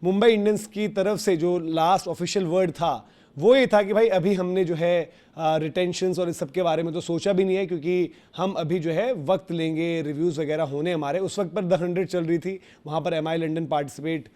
Mumbai Indians की तरफ से जो लास्ट ऑफिशियल वर्ड था वो ये था कि भाई अभी हमने जो है रिटेंशंस और इस सब के बारे में तो सोचा भी नहीं है, क्योंकि हम अभी जो है वक्त लेंगे, रिव्यूज़ वगैरह होने हमारे। उस वक्त पर द 100 चल रही थी, वहाँ पर एमआई लंदन पार्टिसिपेट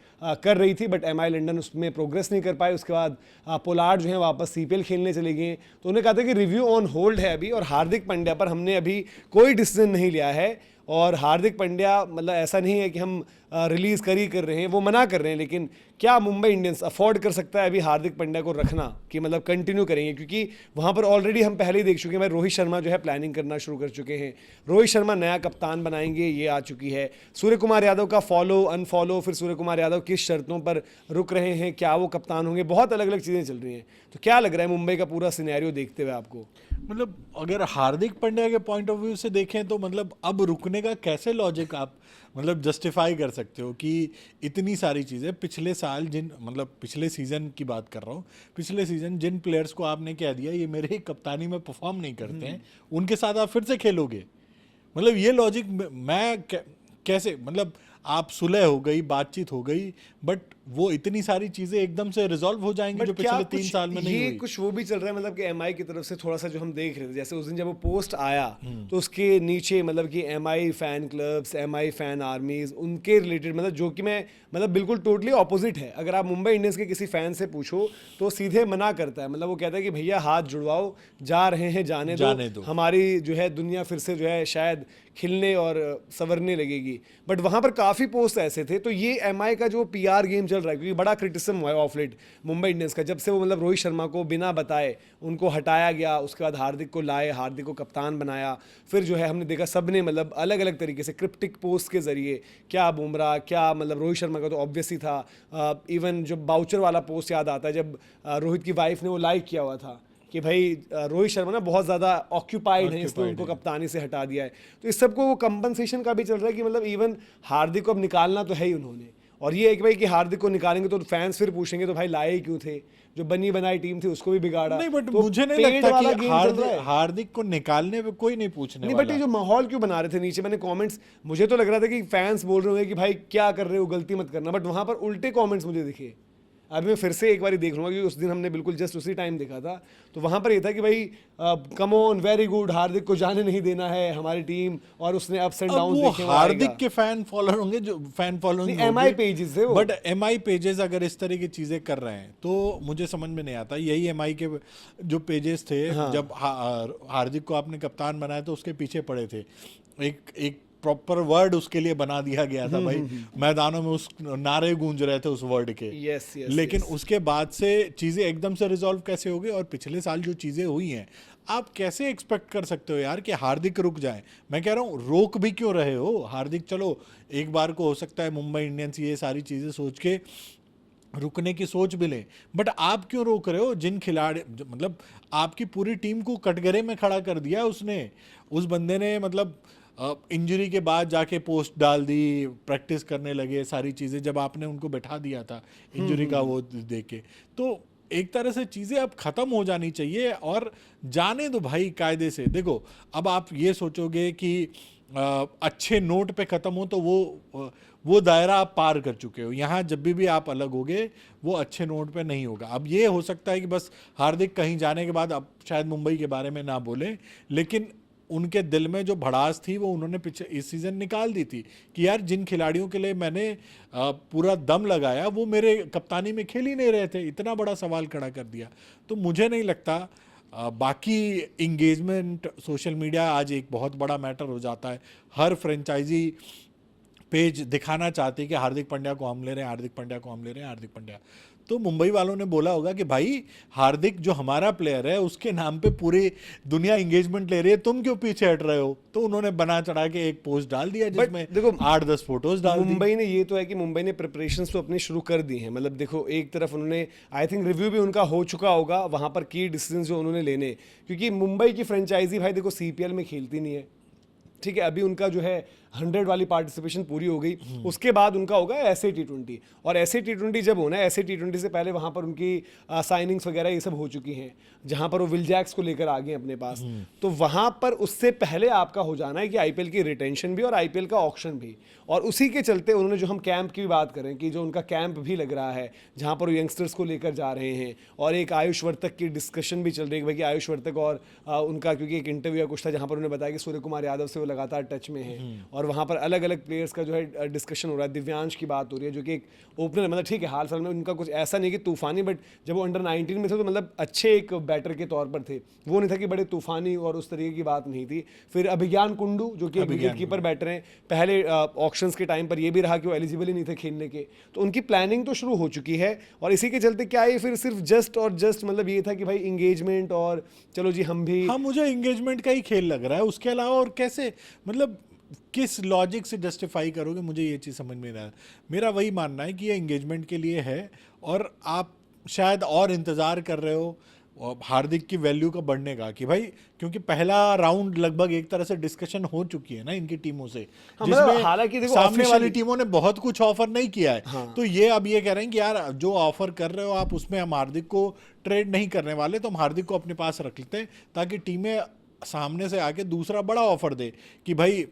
कर रही थी, बट एमआई लंदन उसमें प्रोग्रेस नहीं कर पाए। उसके बाद पोलार्ड जो है वापस सीपीएल खेलने चले गए, तो उन्होंने कहा था कि रिव्यू ऑन होल्ड है अभी, और हार्दिक पांड्या पर हमने अभी कोई डिसीजन नहीं लिया है। और हार्दिक पांड्या मतलब ऐसा नहीं है कि हम रिलीज़ कर रहे हैं, वो मना कर रहे हैं, लेकिन क्या मुंबई इंडियंस अफोर्ड कर सकता है अभी हार्दिक पांड्या को रखना, कि मतलब कंटिन्यू करेंगे? क्योंकि वहाँ पर ऑलरेडी हम पहले ही देख चुके हैं भाई, रोहित शर्मा जो है प्लानिंग करना शुरू कर चुके हैं, रोहित शर्मा नया कप्तान बनाएंगे, ये आ चुकी है। सूर्य कुमार यादव का फॉलो अनफॉलो, फिर सूर्य कुमार यादव किस शर्तों पर रुक रहे हैं, क्या वो कप्तान होंगे, बहुत अलग अलग चीज़ें चल रही हैं। तो क्या लग रहा है मुंबई का पूरा सिनेरियो देखते हुए आपको? मतलब अगर हार्दिक पांड्या के पॉइंट ऑफ व्यू से देखें तो मतलब अब रुकने का कैसे लॉजिक आप मतलब जस्टिफाई कर सकते हो कि इतनी सारी चीज़ें पिछले साल मतलब पिछले सीजन की बात कर रहा हूँ, पिछले सीजन जिन प्लेयर्स को आपने कह दिया ये मेरे कप्तानी में परफॉर्म नहीं करते हैं, उनके साथ आप फिर से खेलोगे? मतलब ये लॉजिक मैं कैसे, मतलब आप सुलह हो गई, बातचीत हो गई, बट वो इतनी सारी चीजें एकदम से रिजॉल्व हो जाएंगी जो पिछले 3 साल में नहीं ये हुई। कुछ वो भी चल रहा है मतलब कि एमआई की तरफ से थोड़ा सा जो हम देख रहे थे, जैसे उस दिन जब वो पोस्ट आया तो उसके नीचे मतलब कि MI fan clubs, MI fan आर्मीज, उनके रिलेटेड मतलब जो कि मैं मतलब बिल्कुल टोटली ऑपोजिट है। अगर आप मुंबई इंडियंस के किसी फैन से पूछो तो सीधे मना करता है, मतलब वो कहता है कि भैया हाथ जुड़वाओ, जा रहे हैं जाने दो, हमारी जो है दुनिया फिर से जो है शायद खिलने और संवरने लगेगी। बट वहाँ पर काफ़ी पोस्ट ऐसे थे। तो ये एमआई का जो पीआर गेम चल रहा है, क्योंकि बड़ा क्रिटिसिज्म हुआ है ऑफ लेट मुंबई इंडियंस का, जब से वो मतलब रोहित शर्मा को बिना बताए उनको हटाया गया, उसके बाद हार्दिक को लाए, हार्दिक को कप्तान बनाया, फिर जो है हमने देखा सब ने मतलब अलग अलग तरीके से क्रिप्टिक पोस्ट के जरिए, क्या बुमराह, क्या मतलब रोहित शर्मा का तो ऑब्वियस ही था। इवन जो बाउचर वाला पोस्ट याद आता है जब रोहित की वाइफ ने वो लाइक किया हुआ था कि भाई रोहित शर्मा ना बहुत ज़्यादा ऑक्यूपाइड है, इसलिए उनको कप्तानी से हटा दिया है। तो इस सबको वो कंपनसेशन का भी चल रहा है कि मतलब इवन हार्दिक को अब निकालना तो है ही उन्होंने। और ये एक भाई कि हार्दिक को निकालेंगे तो फैंस फिर पूछेंगे तो भाई लाए ही क्यों थे, जो बनी बनाई टीम थी उसको भी बिगाड़ा। नहीं, बट तो मुझे नहीं पेड लगता वाला कि गेम चल रहा है। हार्दिक को निकालने पे कोई नहीं पूछने नहीं, वाला। बट ये जो माहौल क्यों बना रहे थे नीचे, मैंने कमेंट्स, मुझे तो लग रहा था कि फैंस बोल रहे होंगे कि भाई क्या कर रहे हो, गलती मत करना, बट वहां पर उल्टे कमेंट्स मुझे दिखे। अभी मैं फिर से एक बार देख लूंगा क्योंकि उस दिन हमने बिल्कुल जस्ट उसी टाइम देखा था, तो वहां पर ये था कि भाई कम ऑन, वेरी गुड, हार्दिक को जाने नहीं देना है हमारी टीम, और उसने अप्स एंड डाउन देखे। हार्दिक के फैन फॉलोअर होंगे, जो फैन फॉलोइंग एमआई पेजेस है वो, बट एमआई पेजेस अगर इस तरह की चीजें कर रहे हैं तो मुझे समझ में नहीं आता। यही एमआई के जो पेजेस थे, हाँ। जब हार्दिक को आपने कप्तान बनाया तो उसके पीछे पड़े थे, एक प्रॉपर वर्ड उसके लिए बना दिया गया था भाई, मैदानों में उस नारे गूंज रहे थे उस वर्ड के। लेकिन उसके बाद से चीजें एकदम से रिजॉल्व कैसे हो गई? और पिछले साल जो चीजें हुई हैं, आप कैसे एक्सपेक्ट कर सकते हो यार कि हार्दिक रुक जाए? मैं कह रहा हूँ रोक भी क्यों रहे हो हार्दिक? चलो एक बार को हो सकता है मुंबई इंडियंस ये सारी चीजें सोच के रुकने की सोच भी ले, बट आप क्यों रोक रहे हो? जिन खिलाड़ी, मतलब आपकी पूरी टीम को कटघरे में खड़ा कर दिया उसने, उस बंदे ने। मतलब इंजरी के बाद जाके पोस्ट डाल दी, प्रैक्टिस करने लगे, सारी चीज़ें जब आपने उनको बैठा दिया था इंजरी का वो देख के, तो एक तरह से चीज़ें अब ख़त्म हो जानी चाहिए और जाने दो भाई कायदे से। देखो अब आप ये सोचोगे कि अच्छे नोट पे ख़त्म हो तो वो दायरा आप पार कर चुके हो। यहाँ जब भी आप अलग होगे वो अच्छे नोट पे नहीं होगा। अब ये हो सकता है कि बस हार्दिक कहीं जाने के बाद अब शायद मुंबई के बारे में ना बोले, लेकिन उनके दिल में जो भड़ास थी वो उन्होंने पीछे इस सीज़न निकाल दी थी कि यार जिन खिलाड़ियों के लिए मैंने पूरा दम लगाया वो मेरे कप्तानी में खेल ही नहीं रहे थे, इतना बड़ा सवाल खड़ा कर दिया। तो मुझे नहीं लगता बाकी इंगेजमेंट, सोशल मीडिया आज एक बहुत बड़ा मैटर हो जाता है। हर फ्रेंचाइजी पेज दिखाना चाहते हैं कि हार्दिक पांड्या को हम ले रहे हैं, हार्दिक पांड्या को हम ले रहे हैं, हार्दिक पांड्या। तो मुंबई वालों ने बोला होगा कि भाई हार्दिक जो हमारा प्लेयर है उसके नाम पे पूरी दुनिया एंगेजमेंट ले रही है, तुम क्यों पीछे हट रहे हो? तो उन्होंने बना चढ़ा के एक पोस्ट डाल दिया जिसमें देखो 8-10 फोटोज डाल दी। मुंबई ने ये तो है कि मुंबई ने प्रिपरेशंस तो अपनी शुरू कर दी हैं। मतलब देखो एक तरफ उन्होंने, आई थिंक रिव्यू भी उनका हो चुका होगा वहां पर की डिसीजन जो उन्होंने लेने, क्योंकि मुंबई की फ्रेंचाइजी भाई देखो सीपीएल में खेलती नहीं है, ठीक है। अभी उनका जो है 100 वाली पार्टिसिपेशन पूरी हो गई, उसके बाद उनका होगा ऐसे T20। और ऐसे T20 जब होना है, ऐसे T20 से पहले वहाँ पर उनकी साइनिंग्स वगैरह ये सब हो चुकी हैं, जहाँ पर वो विल जैक्स को लेकर आ गए अपने पास। तो वहाँ पर उससे पहले आपका हो जाना है कि आईपीएल की रिटेंशन भी और आईपीएल का ऑक्शन भी। और उसी के चलते उन्होंने, जो हम कैंप की बात करें कि जो उनका कैंप भी लग रहा है जहाँ पर वो यंगस्टर्स को लेकर जा रहे हैं, और एक आयुष वर्तक की डिस्कशन भी चल रही है भाई कि आयुष वर्तक और उनका, क्योंकि एक इंटरव्यू या कुछ था जहाँ पर उन्होंने बताया कि सूर्य कुमार यादव से वो लगातार टच में है, और वहाँ पर अलग अलग प्लेयर्स का जो है डिस्कशन हो रहा है। दिव्यांश की बात हो रही है जो कि एक ओपनर, मतलब ठीक है हाल साल में उनका कुछ ऐसा नहीं कि तूफानी, बट जब वो अंडर 19 में थे तो मतलब अच्छे एक बैटर के तौर पर थे, वो नहीं था कि बड़े तूफानी और उस तरीके की बात नहीं थी। फिर अभिज्ञान कुंडू जो कि विकेट कीपर बैटर हैं, पहले ऑक्शंस के टाइम पर ये भी रहा कि वो एलिजिबल ही नहीं थे खेलने के, तो उनकी प्लानिंग तो शुरू हो चुकी है। और इसी के चलते क्या है, फिर सिर्फ जस्ट मतलब ये था कि भाई इंगेजमेंट और चलो जी हम भी, हाँ मुझे इंगेजमेंट का ही खेल लग रहा है, उसके अलावा और कैसे, मतलब किस लॉजिक से जस्टिफाई करोगे, मुझे ये चीज़ समझ में नहीं आ रहा। मेरा वही मानना है कि ये एंगेजमेंट के लिए है, और आप शायद और इंतज़ार कर रहे हो हार्दिक की वैल्यू का बढ़ने का, कि भाई क्योंकि पहला राउंड लगभग एक तरह से डिस्कशन हो चुकी है ना इनकी टीमों से, हाँ, जिसमें हालांकि देखो सामने वाली टीमों ने बहुत कुछ ऑफर नहीं किया है। हाँ। तो ये अब ये कह रहे हैं कि यार जो ऑफर कर रहे हो आप, उसमें हम हार्दिक को ट्रेड नहीं करने वाले, तो हम हार्दिक को अपने पास रख लेते हैं ताकि टीमें सामने से आके दूसरा बड़ा ऑफर दे कि भाई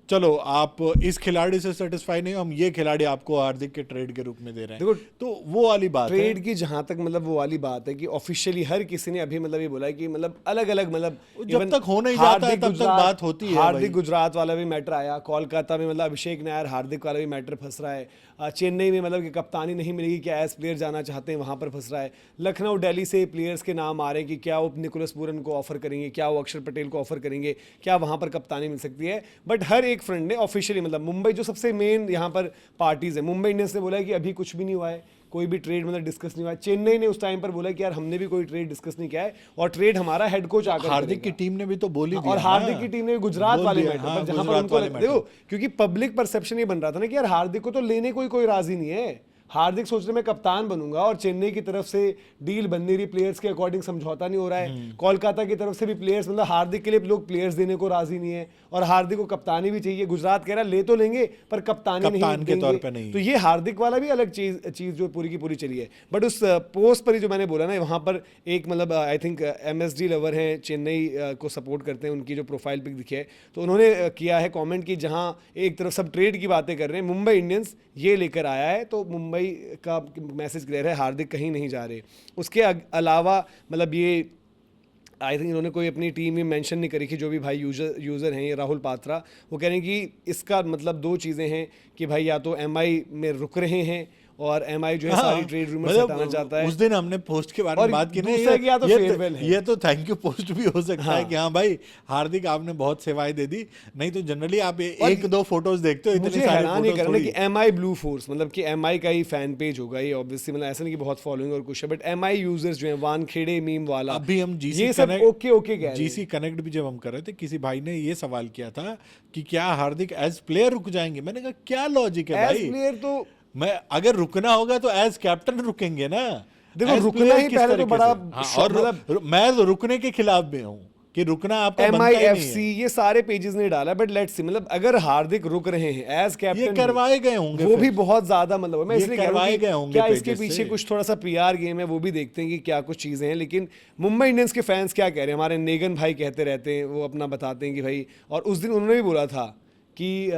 चलो आप इस खिलाड़ी से सेटिस्फाई नहीं हो, हम ये खिलाड़ी आपको हार्दिक के ट्रेड के रूप में दे रहे हैं। देखो तो वो वाली बात है ट्रेड की, जहां तक मतलब वो वाली बात है कि ऑफिशियली हर किसी ने अभी मतलब ये बोला है कि मतलब अलग अलग, मतलब जब तक हो नहीं जाता है तब तक बात होती है। हार्दिक गुजरात वाला भी मैटर आया, कोलकाता में मतलब अभिषेक नायर हार्दिक वाला भी मैटर फंस रहा है, चेन्नई में मतलब कि कप्तानी नहीं मिलेगी, क्या एज प्लेयर जाना चाहते हैं, वहां पर फंस रहा है। लखनऊ दिल्ली से प्लेयर्स के नाम आ रहे हैं कि क्या वो निकोलस पूरन को ऑफर करेंगे, क्या वो अक्षर पटेल को ऑफर करेंगे, क्या वहां पर कप्तानी मिल सकती है। बट हर एक फ्रंट ने ऑफिशियली, मतलब मुंबई जो सबसे मेन यहाँ पर पार्टीज है, मुंबई इंडियंस ने बोला है कि अभी कुछ भी नहीं हुआ है, कोई भी ट्रेड मतलब डिस्कस नहीं हुआ है। चेन्नई ने उस टाइम पर बोला कि यार हमने भी कोई ट्रेड डिस्कस नहीं किया है, और ट्रेड हमारा हेड कोच आकर हार्दिक की टीम ने भी तो बोली और हार्दिक की टीम ने गुजरात वाले मैटर पर, जहां पर उनको देखो, क्योंकि पब्लिक परसेप्शन ये बन रहा था ना कि यार हार्दिक को तो लेने कोई राजी नहीं है, हार्दिक सोच रहे मैं कप्तान बनूंगा, और चेन्नई की तरफ से डील बन नहीं रही, प्लेयर्स के अकॉर्डिंग समझौता नहीं हो रहा है, कोलकाता की तरफ से भी प्लेयर्स, मतलब हार्दिक के लिए लोग प्लेयर्स देने को राजी नहीं है, और हार्दिक को कप्तानी भी चाहिए। गुजरात कह रहा ले तो लेंगे पर कप्तानी नहीं के तौर पे नहीं। तो ये हार्दिक वाला भी अलग चीज जो पूरी की पूरी चली है। बट उस पोस्ट पर ही जो मैंने बोला ना, वहां पर एक मतलब आई थिंक MSD लवर हैं, चेन्नई को सपोर्ट करते हैं, उनकी जो प्रोफाइल पिक दिखी है, तो उन्होंने किया है कॉमेंट कि जहां एक तरफ सब ट्रेड की बातें कर रहे हैं, मुंबई इंडियंस ये लेकर आया है, तो मुंबई का मैसेज क्लियर है, हार्दिक कहीं नहीं जा रहे। उसके अलावा मतलब ये आई थिंक इन्होंने कोई अपनी टीम में मेंशन नहीं करी कि जो भी भाई यूज़र हैं, ये राहुल पात्रा, वो कह रहे हैं कि इसका मतलब दो चीज़ें हैं कि भाई या तो MI में रुक रहे हैं, और MI जो है सारी ट्रेड रूमर से हटाना चाहता है। उस दिन हमने पोस्ट के बारे में बात की नहीं, ये तो थैंक यू पोस्ट भी हो सकता है कि हाँ भाई हार्दिक आपने बहुत सेवाएं दे दी, नहीं तो जनरली आप एक दो फोटोज देखते हो, इतने सारे हैरान ये करना कि MI ब्लू फोर्स, मतलब कि MI का ही फैन पेज होगा ये ऑब्वियसली, मतलब ऐसा नहीं कि बहुत फॉलोइंग और कुछ है, बट MI यूजर्स जो हैं, वानखेड़े मीम वाला, अभी हम ये सब ओके GC कनेक्ट भी जब हम कर रहे थे, किसी भाई ने ये सवाल किया था कि क्या हार्दिक एज प्लेयर रुक जाएंगे, मैंने कहा क्या लॉजिक है भाई, एज प्लेयर तो मैं अगर रुकना होगा तो एज कैप्टन रुकेंगे ना। देखो रुकना ही पहले तो बड़ा, और मतलब मैं तो रुकने के खिलाफ भी हूँ कि रुकना आपका बनता ही नहीं है। ये सारे पेजेस ने डाला, बट लेट्स सी, मतलब अगर हार्दिक रुक रहे हैं एज कैप्टन, ये करवाए गए होंगे, वो भी बहुत ज्यादा, मतलब मैं इसलिए कह रहा हूं कि क्या इसके पीछे कुछ थोड़ा सा PR गेम है, वो भी देखते हैं कि क्या कुछ चीजें हैं। लेकिन मुंबई इंडियंस के फैंस क्या कह रहे हैं, हमारे नेगन भाई कहते रहते हैं, वो अपना बताते हैं कि भाई, और उस दिन उन्होंने भी बोला था कि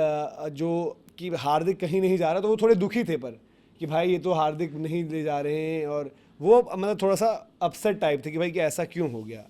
जो कि हार्दिक कहीं नहीं जा रहा, तो वो थोड़े दुखी थे पर कि भाई ये तो हार्दिक नहीं ले जा रहे हैं, और वो मतलब थोड़ा सा अपसेट टाइप थे कि भाई कि ऐसा क्यों हो गया।